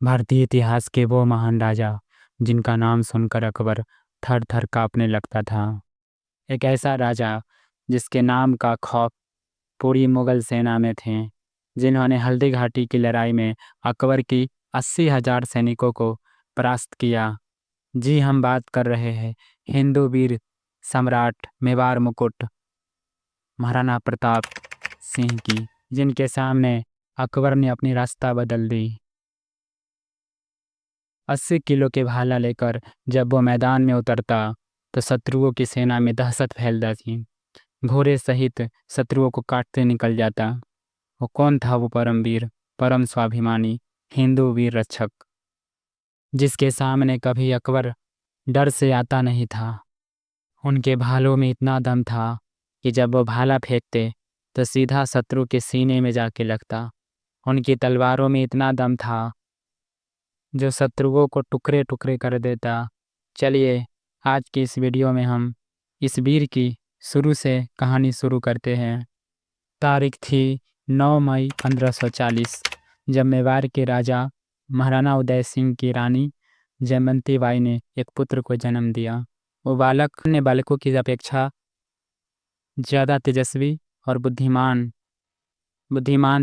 भारतीय इतिहास के वो महान राजा जिनका नाम सुनकर अकबर थर थर कांपने लगता था। एक ऐसा राजा जिसके नाम का खौफ पूरी मुगल सेना में थे, जिन्होंने हल्दी घाटी की लड़ाई में अकबर की 80,000 सैनिकों को परास्त किया। जी, हम बात कर रहे हैं हिंदू वीर सम्राट मेवाड़ मुकुट महाराणा प्रताप सिंह की, जिनके सामने अकबर ने अपनी रास्ता बदल दी। 80 किलो के भाला लेकर जब वो मैदान में उतरता तो शत्रुओं की सेना में दहशत फैल जाती। घोड़े सहित शत्रुओं को काटते निकल जाता। वो कौन था? वो परमवीर, परम स्वाभिमानी हिंदू वीर रक्षक, जिसके सामने कभी अकबर डर से आता नहीं था। उनके भालों में इतना दम था कि जब वो भाला फेंकते तो सीधा शत्रु के सीने में जाके लगता। उनकी तलवारों में इतना दम था जो शत्रुओं को टुकड़े टुकड़े कर देता। चलिए, आज की इस वीडियो में हम इस वीर की शुरू से कहानी शुरू करते हैं। तारीख थी 9 मई 1540, जब मेवाड़ के राजा महाराणा उदय सिंह की रानी जयवंती बाई ने एक पुत्र को जन्म दिया। वो बालक अन्य बालकों की अपेक्षा ज़्यादा तेजस्वी और बुद्धिमान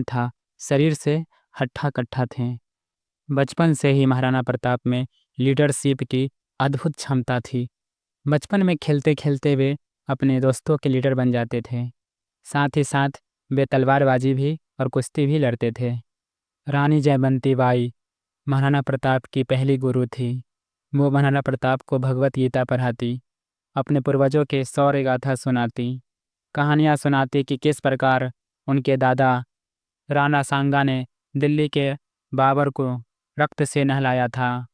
था। शरीर से हट्ठा कट्ठा थे। बचपन से ही महाराणा प्रताप में लीडरशिप की अद्भुत क्षमता थी। बचपन में खेलते खेलते वे अपने दोस्तों के लीडर बन जाते थे। साथ ही साथ वे तलवारबाजी भी और कुश्ती भी लड़ते थे। रानी जयवंती बाई महाराणा प्रताप की पहली गुरु थी। वो महाराणा प्रताप को भगवत गीता पढ़ाती, अपने पूर्वजों के शौर्य गाथा सुनाती, कहानियाँ सुनाती कि किस प्रकार उनके दादा राणा सांगा ने दिल्ली के बाबर को रक्त से नहलाया था।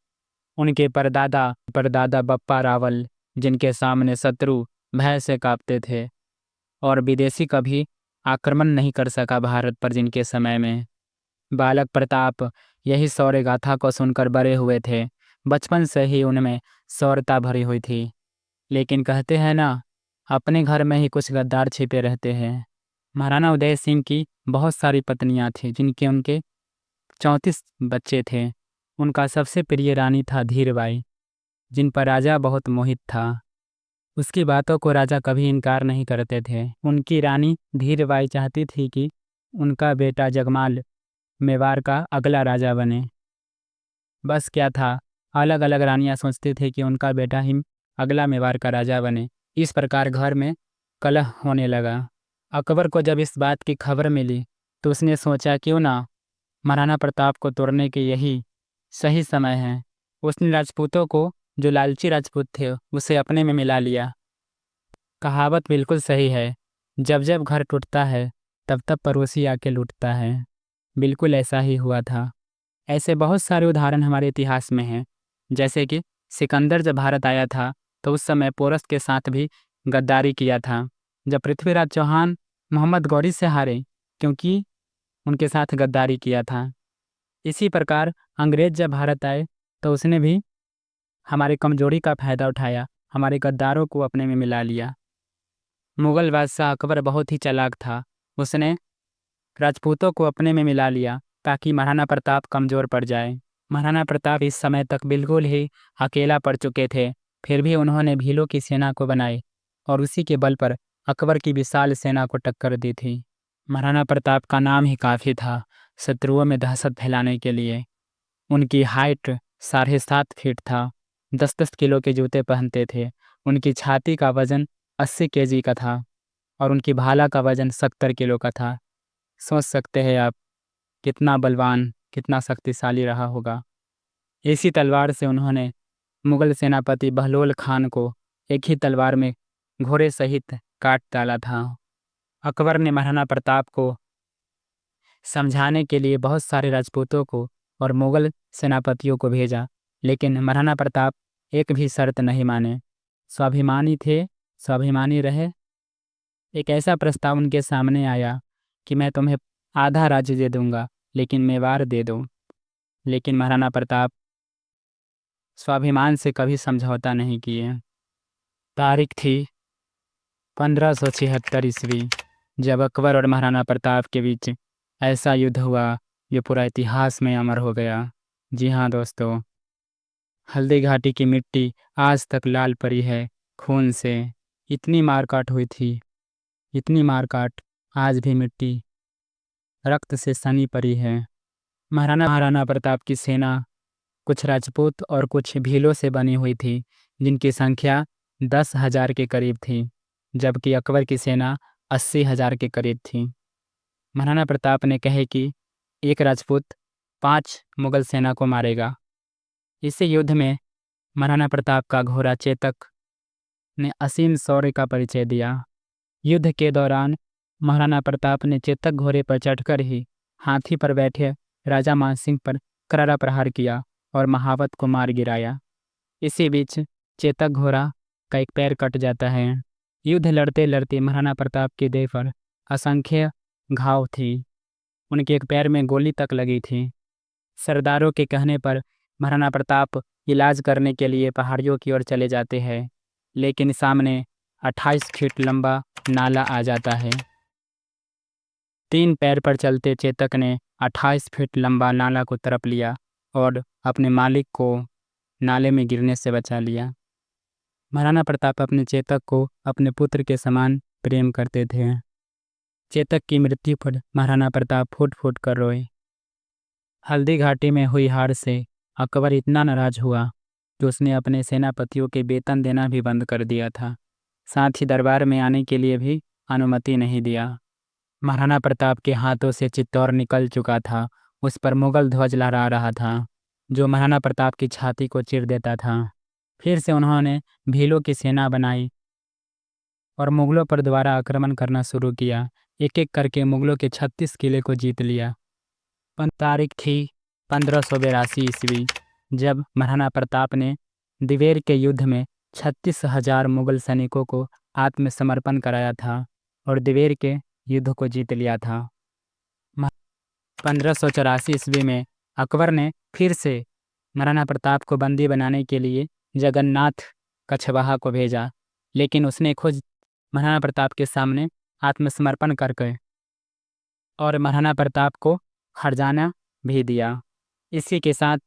उनके परदादा बप्पा रावल, जिनके सामने शत्रु भय से कांपते थे और विदेशी कभी आक्रमण नहीं कर सका भारत पर जिनके समय में। बालक प्रताप यही शौर्य गाथा को सुनकर बड़े हुए थे। बचपन से ही उनमें शौर्यता भरी हुई थी। लेकिन कहते हैं ना, अपने घर में ही कुछ गद्दार छिपे रहते हैं। महाराणा उदय सिंह की बहुत सारी पत्नियां थीं, जिनके उनके 34 बच्चे थे। उनका सबसे प्रिय रानी था धीरबाई, जिन पर राजा बहुत मोहित था। उसकी बातों को राजा कभी इनकार नहीं करते थे। उनकी रानी धीरबाई चाहती थी कि उनका बेटा जगमाल मेवाड़ का अगला राजा बने। बस क्या था, अलग अलग रानियां सोचती थी कि उनका बेटा ही अगला मेवाड़ का राजा बने। इस प्रकार घर में कलह होने लगा। अकबर को जब इस बात की खबर मिली तो उसने सोचा क्यों ना महाराणा प्रताप को तोड़ने के यही सही समय है। उसने राजपूतों को, जो लालची राजपूत थे, उसे अपने में मिला लिया। कहावत बिल्कुल सही है, जब जब घर टूटता है तब तब पड़ोसी आके लूटता है। बिल्कुल ऐसा ही हुआ था। ऐसे बहुत सारे उदाहरण हमारे इतिहास में हैं। जैसे कि सिकंदर जब भारत आया था तो उस समय पोरस के साथ भी गद्दारी किया था। जब पृथ्वीराज चौहान मोहम्मद गौरी से हारे क्योंकि उनके साथ गद्दारी किया था। इसी प्रकार अंग्रेज जब भारत आए तो उसने भी हमारी कमजोरी का फायदा उठाया, हमारे गद्दारों को अपने में मिला लिया। मुगल बादशाह अकबर बहुत ही चालाक था। उसने राजपूतों को अपने में मिला लिया ताकि महाराणा प्रताप कमजोर पड़ जाए। महाराणा प्रताप इस समय तक बिल्कुल ही अकेला पड़ चुके थे, फिर भी उन्होंने भीलों की सेना को बनाए और उसी के बल पर अकबर की विशाल सेना को टक्कर दी थी। महाराणा प्रताप का नाम ही काफ़ी था शत्रुओं में दहशत फैलाने के लिए। उनकी हाइट 7.5 फीट था। 10-10 किलो के जूते पहनते थे। उनकी छाती का वजन 80 केजी का था और उनकी भाला का वजन 70 किलो का था। सोच सकते हैं आप कितना बलवान, कितना शक्तिशाली रहा होगा। इसी तलवार से उन्होंने मुगल सेनापति बहलोल खान को एक ही तलवार में घोड़े सहित काट डाला था। अकबर ने महाराणा प्रताप को समझाने के लिए बहुत सारे राजपूतों को और मुगल सेनापतियों को भेजा, लेकिन महाराणा प्रताप एक भी शर्त नहीं माने। स्वाभिमानी थे, स्वाभिमानी रहे। एक ऐसा प्रस्ताव उनके सामने आया कि मैं तुम्हें आधा राज्य दे दूंगा, लेकिन मेवाड़ दे दो। लेकिन महाराणा प्रताप स्वाभिमान से कभी समझौता नहीं किए। तारीख थी 1576 ईस्वी, जब अकबर और महाराणा प्रताप के बीच ऐसा युद्ध हुआ जो पूरा इतिहास में अमर हो गया। जी हाँ दोस्तों, हल्दी घाटी की मिट्टी आज तक लाल पड़ी है खून से। इतनी मारकाट हुई थी, इतनी मारकाट, आज भी मिट्टी रक्त से सनी पड़ी है। महाराणा प्रताप की सेना कुछ राजपूत और कुछ भीलों से बनी हुई थी, जिनकी संख्या 10,000 के करीब थी, जबकि अकबर की सेना 80,000 के करीब थी। महाराणा प्रताप ने कहे कि एक राजपूत 5 मुगल सेना को मारेगा। इसी युद्ध में महाराणा प्रताप का घोड़ा चेतक ने असीम शौर्य का परिचय दिया। युद्ध के दौरान महाराणा प्रताप ने चेतक घोड़े पर चढ़कर ही हाथी पर बैठे राजा मानसिंह पर करारा प्रहार किया और महावत को मार गिराया। इसी बीच चेतक घोड़ा का एक पैर कट जाता है। युद्ध लड़ते लड़ते महाराणा प्रताप के देह पर असंख्य घाव थी। उनके एक पैर में गोली तक लगी थी। सरदारों के कहने पर महाराणा प्रताप इलाज करने के लिए पहाड़ियों की ओर चले जाते हैं, लेकिन सामने 28 फीट लंबा नाला आ जाता है। 3 पैर पर चलते चेतक ने 28 फीट लंबा नाला को तरप लिया और अपने मालिक को नाले में गिरने से बचा लिया। महाराणा प्रताप अपने चेतक को अपने पुत्र के समान प्रेम करते थे। चेतक की मृत्यु पर महाराणा प्रताप फूट फूट कर रोए। हल्दी घाटी में हुई हार से अकबर इतना नाराज हुआ कि उसने अपने सेनापतियों के वेतन देना भी बंद कर दिया था। साथ ही दरबार में आने के लिए भी अनुमति नहीं दिया। महाराणा प्रताप के हाथों से चित्तौड़ निकल चुका था। उस पर मुगल ध्वज लहरा रहा था, जो महाराणा प्रताप की छाती को चीर देता था। फिर से उन्होंने भीलों की सेना बनाई और मुगलों पर दोबारा आक्रमण करना शुरू किया। एक एक करके मुगलों के 36 किले को जीत लिया। तारीख थी 1582 ईस्वी, जब महाराणा प्रताप ने दिवेर के युद्ध में 36,000 मुगल सैनिकों को आत्मसमर्पण कराया था और दिवेर के युद्ध को जीत लिया था। 1584 ईस्वी में अकबर ने फिर से महाराणा प्रताप को बंदी बनाने के लिए जगन्नाथ कछवाहा को भेजा, लेकिन उसने खुद महाराणा प्रताप के सामने आत्मसमर्पण करके और महाराणा प्रताप को हरजाना भी दिया। इसी के साथ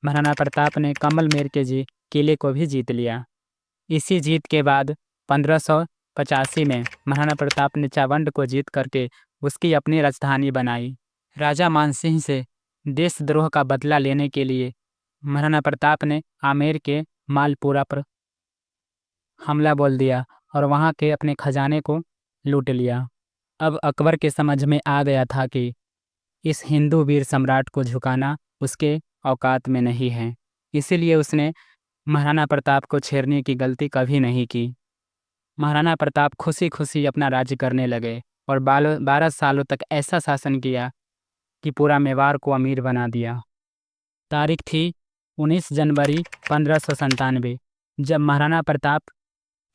महाराणा प्रताप ने कमलमेर के किले को भी जीत लिया। इसी जीत के बाद 1585 में महाराणा प्रताप ने चावंड को जीत करके उसकी अपनी राजधानी बनाई। राजा मानसिंह से देशद्रोह का बदला लेने के लिए महाराणा प्रताप ने आमेर के मालपुरा पर हमला बोल दिया और वहां के अपने खजाने को लूट लिया। अब अकबर के समझ में आ गया था कि इस हिंदू वीर सम्राट को झुकाना उसके औकात में नहीं है। इसीलिए उसने महाराणा प्रताप को छेड़ने की गलती कभी नहीं की। महाराणा प्रताप खुशी खुशी अपना राज्य करने लगे और 12 सालों तक ऐसा शासन किया कि पूरा मेवाड़ को अमीर बना दिया। तारीख थी 19 जनवरी 1597, जब महाराणा प्रताप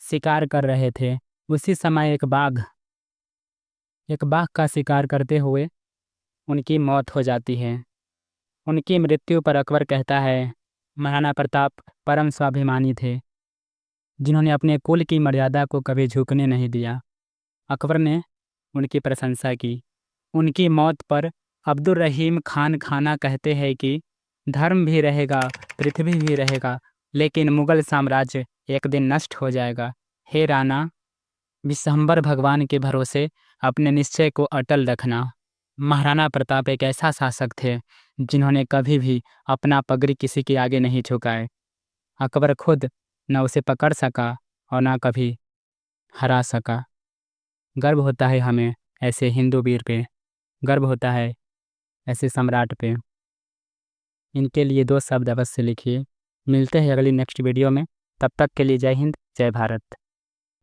शिकार कर रहे थे। उसी समय एक बाघ का शिकार करते हुए उनकी मौत हो जाती है। उनकी मृत्यु पर अकबर कहता है, महाराणा प्रताप परम स्वाभिमानी थे, जिन्होंने अपने कुल की मर्यादा को कभी झुकने नहीं दिया। अकबर ने उनकी प्रशंसा की। उनकी मौत पर अब्दुल रहीम खान खाना कहते हैं कि धर्म भी रहेगा, पृथ्वी भी रहेगा, लेकिन मुगल साम्राज्य एक दिन नष्ट हो जाएगा। हे राणा, विश्वम्भर भगवान के भरोसे अपने निश्चय को अटल रखना। महाराणा प्रताप एक ऐसा शासक थे जिन्होंने कभी भी अपना पगड़ी किसी के आगे नहीं झुकाए। अकबर खुद न उसे पकड़ सका और न कभी हरा सका। गर्व होता है हमें ऐसे हिंदू वीर पे, गर्व होता है ऐसे सम्राट पे। इनके लिए 2 शब्द अवश्य लिखिए। मिलते हैं अगली नेक्स्ट वीडियो में। तब तक के लिए जय हिंद, जय भारत।